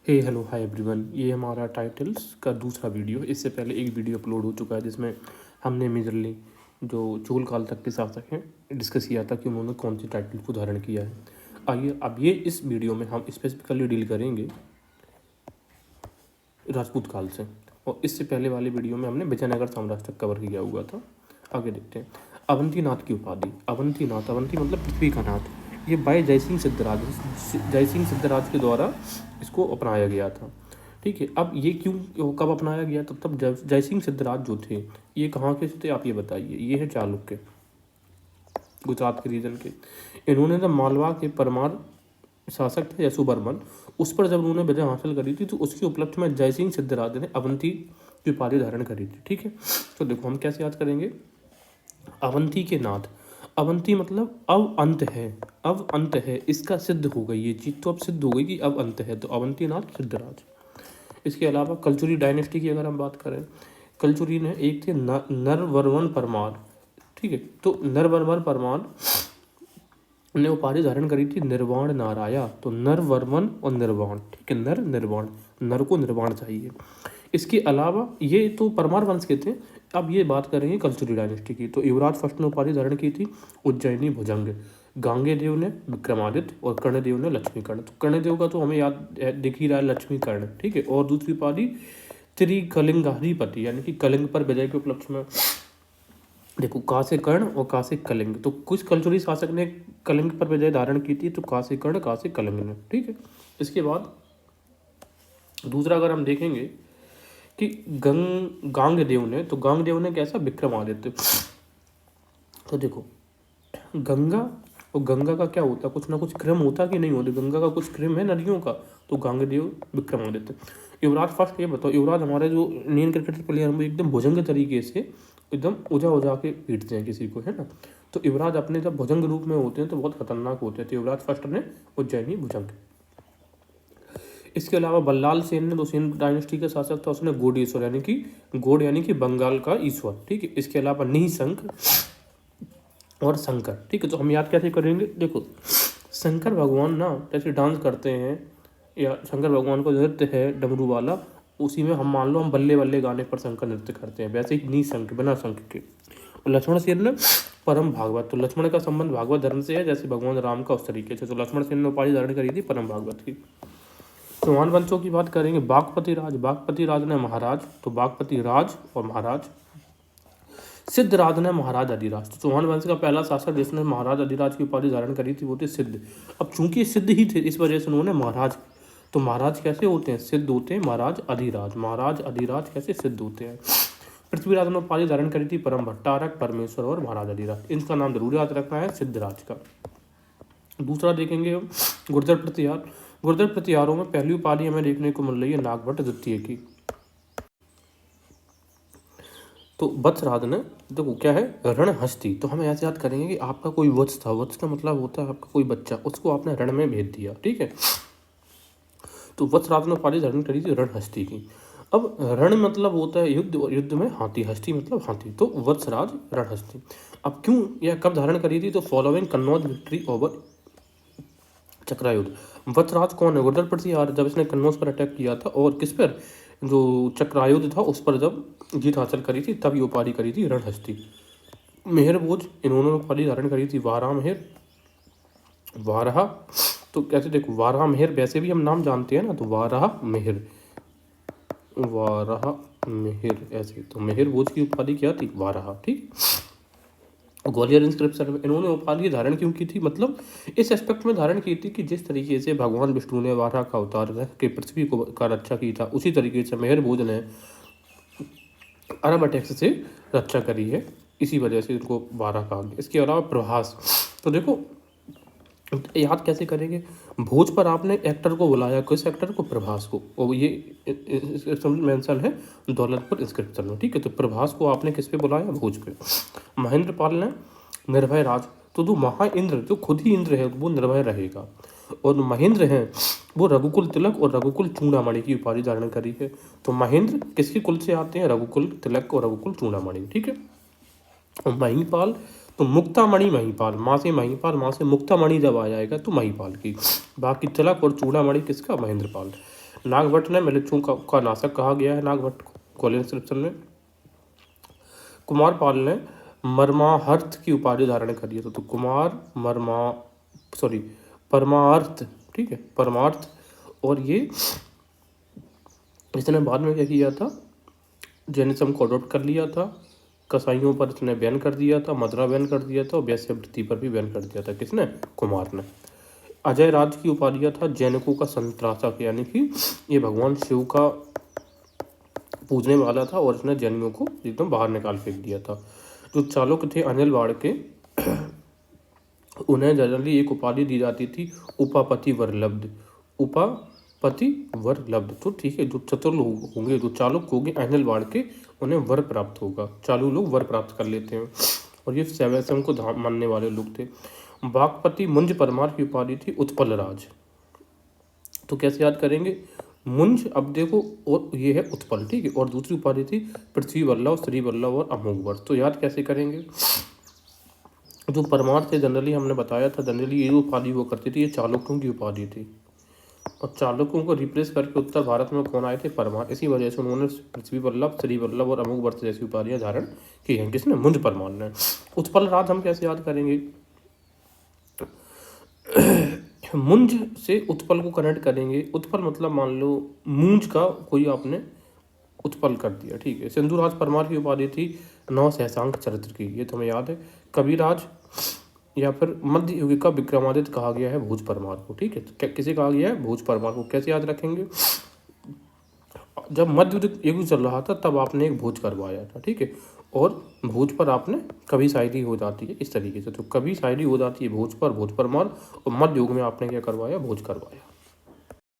हे hello hi everyone, ये हमारा titles का दूसरा वीडियो। इससे पहले एक वीडियो अपलोड हो चुका है जिसमें हमने मेजरली जो चोल काल तक के शासक हैं डिस्कस किया था कि उन्होंने कौन सी टाइटल को धारण किया है। आइए अब ये इस वीडियो में हम स्पेसिफिकली डील करेंगे राजपूत काल से, और इससे पहले वाले वीडियो में हमने विजयनगर साम्राज्य तक कवर किया हुआ था। आगे देखते हैं। अवंतीनाथ की उपाधि। अवंतीनाथ, अवंती मतलब पृथ्वी का नाथ, ये बाय जयसिंह सिद्धराज के द्वारा इसको अपनाया गया था। ठीक है, अब ये क्यों कब अपनाया गया? तब जयसिंह सिद्धराज जो थे ये कहाँ के थे आप ये बताइए। ये है चालुक्य, गुजरात के रीजन के। इन्होंने जब मालवा के परमार शासक थे यशोवर्मन, उस पर जब उन्होंने विजय हासिल करी थी तो उसके उपलक्ष्य में जयसिंह सिद्धराज ने अवंती की उपाधि धारण करी थी। ठीक है, तो देखो हम कैसे याद करेंगे। अवंती के नाथ, अवंती मतलब अब अंत है, अब अंत है, इसका सिद्ध हो गई ये चीज़, तो अब सिद्ध हो गई कि अब अंत है, तो अवंतीनाथ सिद्धराज। इसके अलावा कलचुरी डायनेस्टी की अगर हम बात करें, कलचुरी ने एक थे नरवर्मन परमार। ठीक है, तो नरवर्मन परमार ने उपाधि धारण करी थी निर्वाण नाराया। तो नरवर्मन और निर्वाण, ठीक है, नर निर्वाण, नर को निर्वाण चाहिए। इसके अलावा ये तो परमार वंश के थे। अब ये बात करेंगे कलचुरी डायनेस्टी की, तो युवराज फर्स्ट ने उपाधि धारण की थी उज्जैनी भुजंग, गांगेदेव ने विक्रमादित्य और कर्णदेव ने लक्ष्मीकर्ण। तो कर्णदेव का तो हमें याद दिख ही रहा है, लक्ष्मीकर्ण। ठीक है, और दूसरी उपाधि त्रिकलिंगाधिपति, यानी कि कलिंग पर विजय के उपलक्ष्य में। देखो, का से कर्ण और का से कलिंग, तो कुछ कलचुरी शासक ने कलिंग पर विजय धारण की थी, तो का से कर्ण का से कलिंग ने। ठीक है, इसके बाद दूसरा अगर हम देखेंगे कि गांगदेव ने, तो गांगदेव ने कैसा? विक्रमादित्य। तो देखो, गंगा और गंगा का क्या होता है, कुछ ना कुछ क्रम होता कि नहीं होता? गंगा का कुछ क्रम है नदियों का, तो गांगदेव विक्रमादित्य। युवराज फर्स्ट, ये बताओ, युवराज हमारे जो इंडियन क्रिकेट प्लेयर हैं एकदम भुजंग तरीके से एकदम उजा उजा के पीटते हैं किसी को, है ना। तो युवराज अपने जब भुजंग रूप में होते हैं तो बहुत खतरनाक होते हैं। तो युवराज फर्स्ट ने उज्जैनी भुजंग। इसके अलावा बल्लाल सेन ने, तो सेन डायनेस्टी का शासक था, उसने गोडेश्वर यानी कि गोड यानी कि बंगाल का ईश्वर। ठीक है, इसके अलावा निशंक और शंकर। ठीक है, तो हम याद कैसे करेंगे? देखो, शंकर भगवान ना जैसे डांस करते हैं, या शंकर भगवान को नृत्य है डमरू वाला, उसी में हम मान लो हम बल्ले बल्ले गाने पर शंकर नृत्य करते हैं, वैसे ही निशंक बिना शंख के। और लक्ष्मण सेन ने परम भागवत, तो लक्ष्मण का संबंध भागवत धर्म से है जैसे भगवान राम का, उस तरीके से। तो लक्ष्मण सेन ने उपाधि धारण करी थी परम भागवत की। चौहान वंशों की बात करेंगे, बागपति राज, बागपति राज ने महाराज, तो बागपति राज और महाराज। सिद्धराज ने महाराज अधिराज, तो चौहान वंश का पहला शासक जिसने महाराज अधिराज की उपाधि धारण करी थी वो थे सिद्ध। अब चूंकि सिद्ध ही थे इस वजह से उन्होंने महाराज, तो महाराज कैसे होते हैं? सिद्ध होते हैं, महाराज अधिराज। महाराज अधिराज कैसे? सिद्ध होते हैं। पृथ्वीराज ने उपाधि धारण करी थी परम भट्टारक, परमेश्वर और महाराज अधिराज। इनका नाम जरूर याद रखना है सिद्धराज का। दूसरा देखेंगे हम गुर्जर प्रतिहार। गुर्जर प्रतिहारों में पहली उपाधि हमें देखने को मिल रही है नागभट्ट द्वितीय की। तो वत्सराज ने, देखो क्या है, रणहस्ती। तो हमें ऐसे याद करेंगे कि आपका कोई वत्स था, वत्स का मतलब होता है आपका कोई बच्चा, उसको आपने रण में भेज दिया। ठीक है, तो वत्सराज ने उपाधि धारण करी थी रणहस्ती की। अब रण मतलब होता है युद्ध, और युद्ध में हाथी, हस्ती मतलब हाथी, तो वत्सराज रणहस्ती। अब क्यों या कब धारण करी थी? तो following Kannauj victory over Chakrayudh. Vatsraj कौन है? गुर्जर प्रतिहार, जब इसने कन्नौज पर अटैक किया था और किस पर, जो चक्रायुध था उस पर जब जीत हासिल करी थी तब ये उपाधि करी थी रणहस्ती। मेहर भोज, इन्होंने उपाधि धारण करी थी वाराह मेहर, वाराह। तो कैसे? देखो, वाराह मेहर वैसे भी हम नाम जानते हैं ना, तो वाराह मेहर, वाराह मेहर ऐसे। तो मेहर भोज की उपाधि क्या थी? वाराह। ठीक, ग्वालियर इंस्क्रिप्शन में इन्होंने उपाधि धारण क्यों की थी? मतलब इस एस्पेक्ट में धारण की थी कि जिस तरीके से भगवान विष्णु ने वाराह का अवतार के पृथ्वी को का रक्षा की था, उसी तरीके से मेहर भोज ने अरब अटैक्स से रक्षा करी है, इसी वजह से इनको वाराह कहा गया। इसके अलावा प्रभास, तो देखो याद कैसे करेंगे? भोज पर आपने एक्टर को बुलाया, किस एक्टर को? प्रभास को, और ये मेंशन है दौलतपुर इंस्क्रिप्शन में। ठीक है, तो प्रभास को आपने किस पे बुलाया? भोज पे। महेंद्र पाल ने निर्भय राज, तो जो महाइंद्र, जो खुद ही इंद्र है वो निर्भय रहेगा, और महेंद्र हैं वो रघुकुल तिलक और रघुकुल चूड़ामणि की उपाधि धारण करी है। तो महेंद्र किसके कुल से आते हैं? रघुकुल तिलक और रघुकुल चूड़ामणि। ठीक है, और महिपाल, तो मुक्तामणि महिपाल, माँ से महिपाल, माँ से मुक्तामणि जब आ जाएगा तो महिपाल की। बाकी तिलक और चूड़ामणि किसका? महेंद्रपाल। नागभट्ट ने मिलेच्छों का नाशक कहा गया है नागभट्ट को ग्वालियर इंस्क्रिप्शन में। कुमारपाल ने मर्माहर्थ की उपाधि धारण करी है, तो कुमार परमार्थ, ठीक है, परमार्थ। और ये इसने बाद में क्या किया था, जैनिज्म को अडॉप्ट कर लिया था, कसाईयों पर इसने बैन कर दिया था, मदरा बैन कर दिया था, और वेश्यावृत्ति पर भी बैन कर दिया था। किसने? कुमार ने। अजय राज की उपाधियाँ था जैनिकों का संत्रासक, यानी कि ये भगवान शिव का पूजने वाला था और इसने जैनियों को एकदम बाहर निकाल फेंक दिया था। जो चालुक्य थे अनिल वाड़के, उन्हें जनरली एक उपाधि दी जाती थी उपापति वरलब्ध, उपापति वरलब्ध। तो ठीक है, जो चतुर लोग होंगे, जो चालुक्य होंगे अनिल वाड़के, उन्हें वर प्राप्त होगा। चालू लोग वर प्राप्त कर लेते हैं, और ये शैवैसम को मानने वाले लोग थे। बागपति मुंज परमार की उपाधि थी उत्पल राज। तो कैसे याद करेंगे? मुंज, अब देखो, और ये है उत्पल, ठीक है, और दूसरी उपाधि थी पृथ्वी वल्लभ, श्री वल्लभ और अमोघ वर्ष। तो याद कैसे करेंगे? जो परमार थे जनरली हमने बताया था, जनरली ये उपाधि वो करती थी, ये चालुक्यों की उपाधि थी, और चालुक्यों को रिप्लेस करके उत्तर भारत में कौन आए थे? परमार। इसी वजह से उन्होंने पृथ्वी वल्लभ, श्री वल्लभ और अमोघ वर्ष जैसी उपाधियां धारण की हैं। किसने? मुंज परमार ने। उत्पल राज हम कैसे याद करेंगे? मुंज से उत्पल को कनेक्ट करेंगे। उत्पल मतलब मान लो मूंज का कोई आपने उत्पल कर दिया, ठीक है। सिंधुराज परमार की उपाधि थी नौ सहसांक चरित्र की, ये तुम्हें याद है। कविराज या फिर मध्य युग का विक्रमादित्य कहा गया है भोज परमार को, ठीक है। तो किसे कहा गया है? भोज परमार को। कैसे याद रखेंगे? जब मध्य युग चल रहा था तब आपने एक भोज करवाया था, ठीक है, और भोज पर आपने कवि शायरी हो जाती है इस तरीके से। तो कवि शायरी हो जाती है भोज पर, भोज परमार, और मध्य युग में आपने क्या करवाया? भोज करवाया।